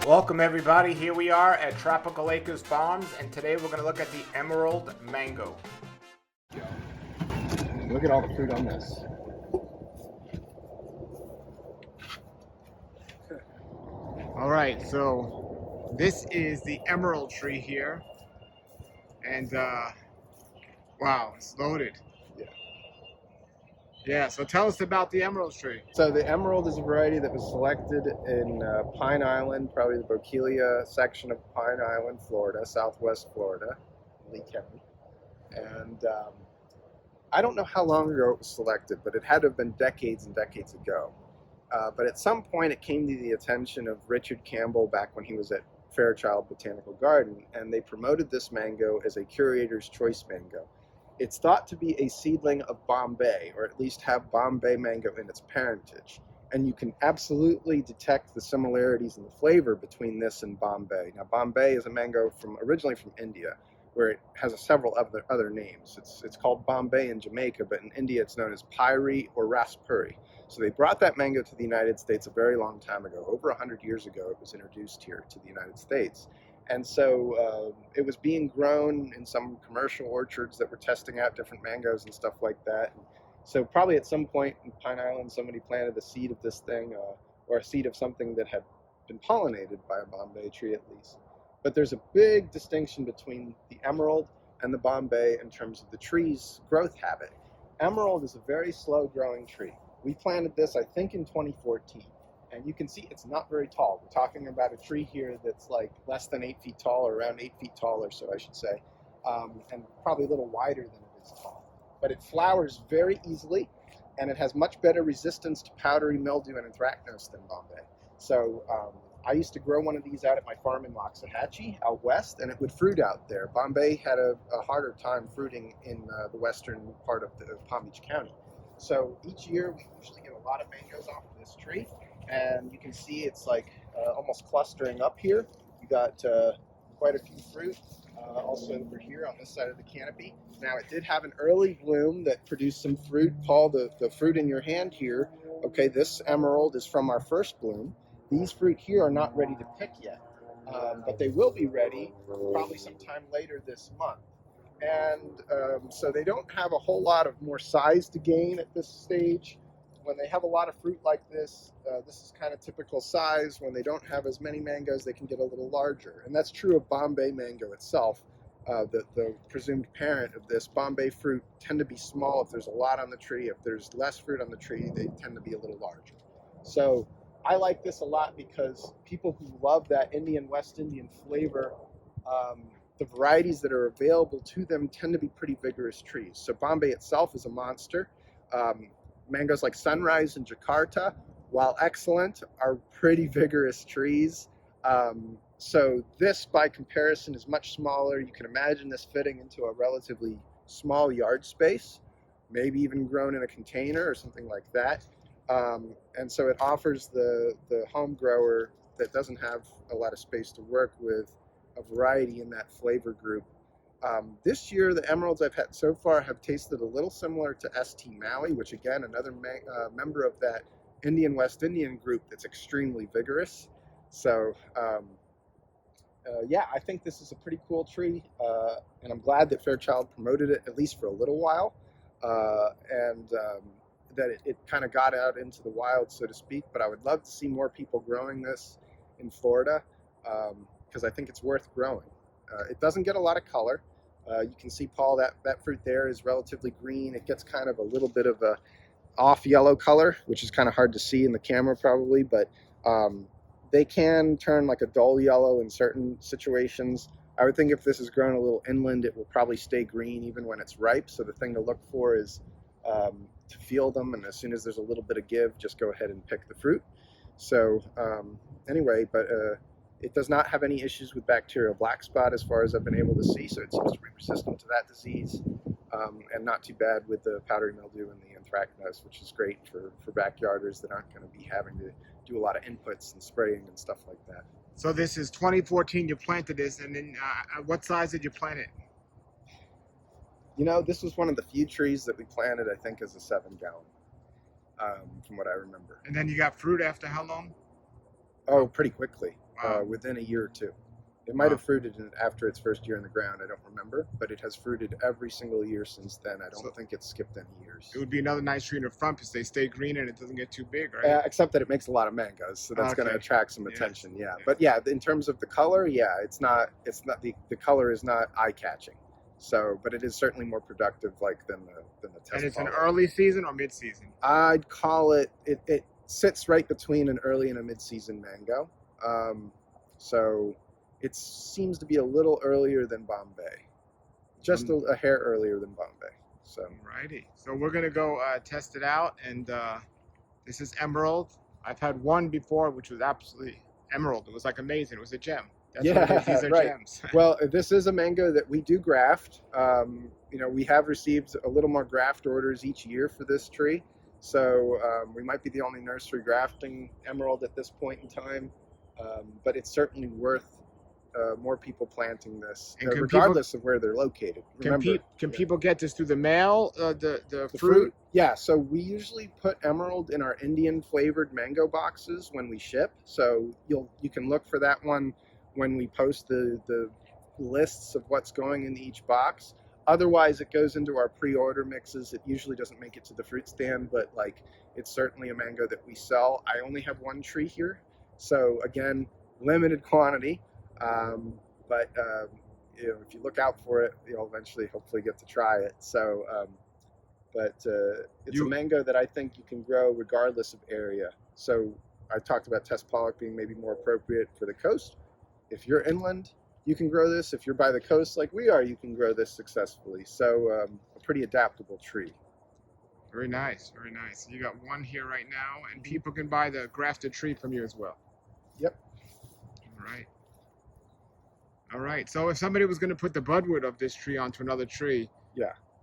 Welcome everybody, here we are at Tropical Acres Farms, and today we're going to look at the Emerald Mango. Look at all the fruit on this. Alright, so this is the emerald tree here, and wow, it's loaded. Yeah, so tell us about the emerald tree. So the emerald is a variety that was selected in Pine Island, probably the Bokeelia section of Pine Island, Florida, southwest Florida, Lee County. And I don't know how long ago it was selected, but it had to have been decades and decades ago. But at some point it came to the attention of Richard Campbell back when he was at Fairchild Botanical Garden, and they promoted this mango as a curator's choice mango. It's thought to be a seedling of Bombay, or at least have Bombay mango in its parentage. And you can absolutely detect the similarities in the flavor between this and Bombay. Now, Bombay is a mango originally from India, where it has several other names. It's called Bombay in Jamaica, but in India it's known as Pyri or Raspberry. So they brought that mango to the United States a very long time ago. Over 100 years ago it was introduced here to the United States. And so it was being grown in some commercial orchards that were testing out different mangoes and stuff like that. And so probably at some point in Pine Island somebody planted a seed of this thing, or a seed of something that had been pollinated by a Bombay tree at least. But there's a big distinction between the emerald and the Bombay in terms of the tree's growth habit. Emerald is a very slow growing tree. We planted this, I think, in 2014. And you can see it's not very tall. We're talking about a tree here that's like less than 8 feet tall, or around 8 feet tall or so, I should say, and probably a little wider than it is tall. But it flowers very easily, and it has much better resistance to powdery mildew and anthracnose than Bombay. So I used to grow one of these out at my farm in Loxahatchee out west, and it would fruit out there. Bombay had a harder time fruiting in the western part of Palm Beach County. So each year we usually get a lot of mangoes off of this tree. And you can see it's like almost clustering up here. You got quite a few fruit also over here on this side of the canopy. Now it did have an early bloom that produced some fruit. Paul, the fruit in your hand here, okay, this emerald is from our first bloom. These fruit here are not ready to pick yet, but they will be ready probably sometime later this month. And so they don't have a whole lot of more size to gain at this stage. When they have a lot of fruit like this, this is kind of typical size. When they don't have as many mangoes, they can get a little larger. And that's true of Bombay mango itself, the presumed parent of this. Bombay fruit tend to be small if there's a lot on the tree. If there's less fruit on the tree, they tend to be a little larger. So I like this a lot because people who love that West Indian flavor, the varieties that are available to them tend to be pretty vigorous trees. So Bombay itself is a monster. Mangoes like Sunrise and Jakarta, while excellent, are pretty vigorous trees. So this, by comparison, is much smaller. You can imagine this fitting into a relatively small yard space, maybe even grown in a container or something like that. And so it offers the home grower that doesn't have a lot of space to work with a variety in that flavor group. This year, the emeralds I've had so far have tasted a little similar to St. Maui, which again, another member of that West Indian group that's extremely vigorous. So yeah, I think this is a pretty cool tree, and I'm glad that Fairchild promoted it at least for a little while, and that it kind of got out into the wild, so to speak. But I would love to see more people growing this in Florida, because I think it's worth growing. It doesn't get a lot of color. You can see, Paul, that fruit there is relatively green. It gets kind of a little bit of a off yellow color, which is kind of hard to see in the camera probably, but they can turn like a dull yellow in certain situations. I would think if this is grown a little inland, it will probably stay green even when it's ripe. So the thing to look for is to feel them, and as soon as there's a little bit of give, just go ahead and pick the fruit. So anyway, but it does not have any issues with bacterial black spot as far as I've been able to see, so it seems to be resistant to that disease, and not too bad with the powdery mildew and the anthracnose, which is great for backyarders that aren't going to be having to do a lot of inputs and spraying and stuff like that. So this is 2014 you planted this, and then what size did you plant it? You know, this was one of the few trees that we planted, I think, as a 7-gallon, from what I remember. And then you got fruit after how long? Oh, pretty quickly. within a year or two. It might have fruited after its first year in the ground. I don't remember, but it has fruited every single year since then. I don't think it's skipped any years. It would be another nice tree in the front because they stay green and it doesn't get too big, right? Except that it makes a lot of mangoes, so that's going to attract some attention. Yeah. But yeah, in terms of the color, it's not the color is not eye-catching. So, but it is certainly more productive, than the test. And it's an early season or mid-season? I'd call it. It sits right between an early and a mid-season mango. So it seems to be a little earlier than Bombay, just a hair earlier than Bombay. So. Alrighty. So we're gonna go test it out, and this is Emerald. I've had one before, which was absolutely emerald. It was like amazing. It was a gem. That's what it is. These are gems. Well, this is a mango that we do graft. We have received a little more graft orders each year for this tree. So we might be the only nursery grafting emerald at this point in time. But it's certainly worth more people planting this, regardless of where they're located. Remember, can people get this through the mail, the fruit? Yeah, so we usually put emerald in our Indian flavored mango boxes when we ship. So you can look for that one when we post the lists of what's going in each box. Otherwise, it goes into our pre-order mixes. It usually doesn't make it to the fruit stand, but it's certainly a mango that we sell. I only have one tree here, so again, limited quantity. But if you look out for it, you'll eventually hopefully get to try it. So, it's a mango that I think you can grow regardless of area. So I talked about test pollock being maybe more appropriate for the coast. If you're inland, you can grow this. If you're by the coast like we are, you can grow this successfully. So a pretty adaptable tree. Very nice, very nice. You got one here right now, and people can buy the grafted tree from you as well. Yep. All right. All right. So if somebody was going to put the budwood of this tree onto another tree,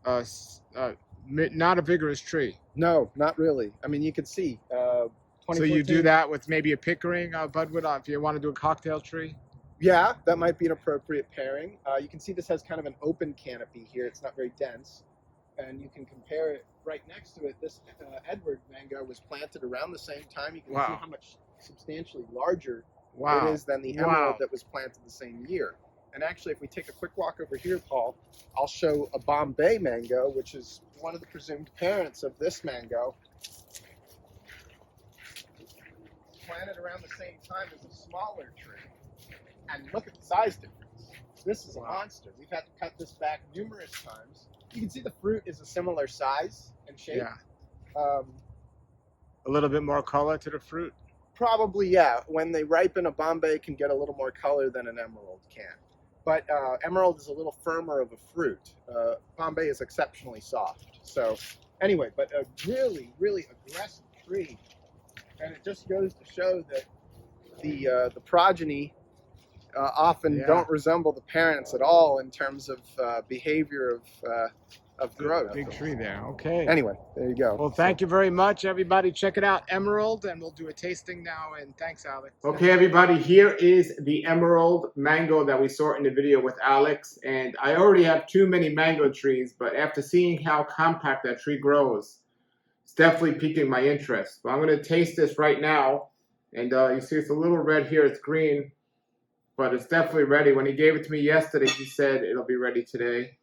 not a vigorous tree. No, not really. I mean, you can see. So you do that with maybe a Pickering budwood if you want to do a cocktail tree? Yeah, that might be an appropriate pairing. You can see this has kind of an open canopy here. It's not very dense. And you can compare it right next to it. This Edward mango was planted around the same time. You can see how much substantially larger it is than the emerald that was planted the same year. And actually, if we take a quick walk over here, Paul, I'll show a Bombay mango, which is one of the presumed parents of this mango. Planted around the same time as a smaller tree. And look at the size difference. This is a monster. We've had to cut this back numerous times. You can see the fruit is a similar size and shape. Yeah. A little bit more color to the fruit? Probably, yeah. When they ripen, a Bombay can get a little more color than an emerald can. But emerald is a little firmer of a fruit. Bombay is exceptionally soft. So anyway, but a really, really aggressive tree. And it just goes to show that the progeny often don't resemble the parents at all in terms of behavior of growth. Big tree there. Okay. Anyway, there you go. Well, thank you very much, everybody. Check it out, Emerald, and we'll do a tasting now. And thanks, Alex. Okay, everybody. Here is the Emerald mango that we saw in the video with Alex. And I already have too many mango trees, but after seeing how compact that tree grows, it's definitely piquing my interest. But I'm going to taste this right now. And you see it's a little red here. It's green. But it's definitely ready. When he gave it to me yesterday, he said it'll be ready today.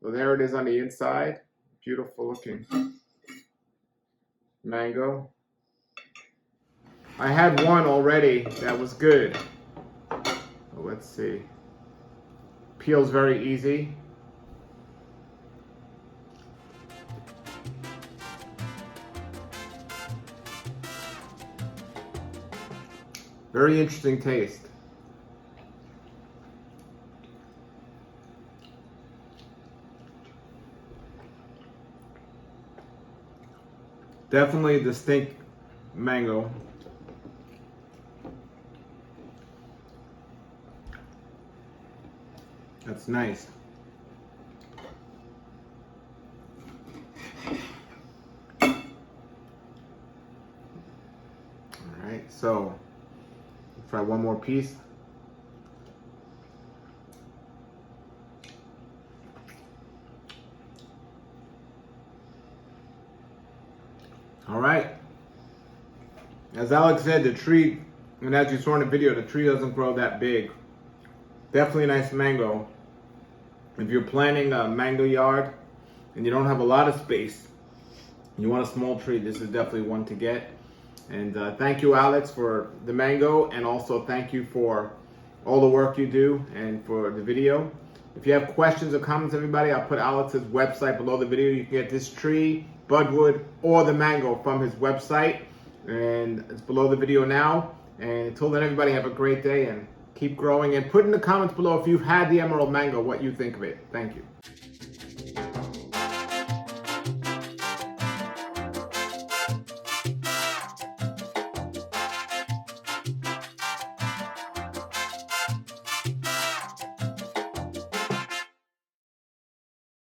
So there it is on the inside. Beautiful looking mango. I had one already that was good. Let's see. Peels very easy. Very interesting taste. Definitely distinct mango. That's nice. All right, so try one more piece. All right. As Alex said, the tree, and as you saw in the video, the tree doesn't grow that big. Definitely a nice mango. If you're planning a mango yard and you don't have a lot of space, you want a small tree, this is definitely one to get. And thank you, Alex, for the mango, and also thank you for all the work you do and for the video. If you have questions or comments, everybody, I'll put Alex's website below the video. You can get this tree, budwood, or the mango from his website, and it's below the video now. And until then, everybody, have a great day and keep growing. And put in the comments below if you've had the emerald mango, what you think of it. Thank you.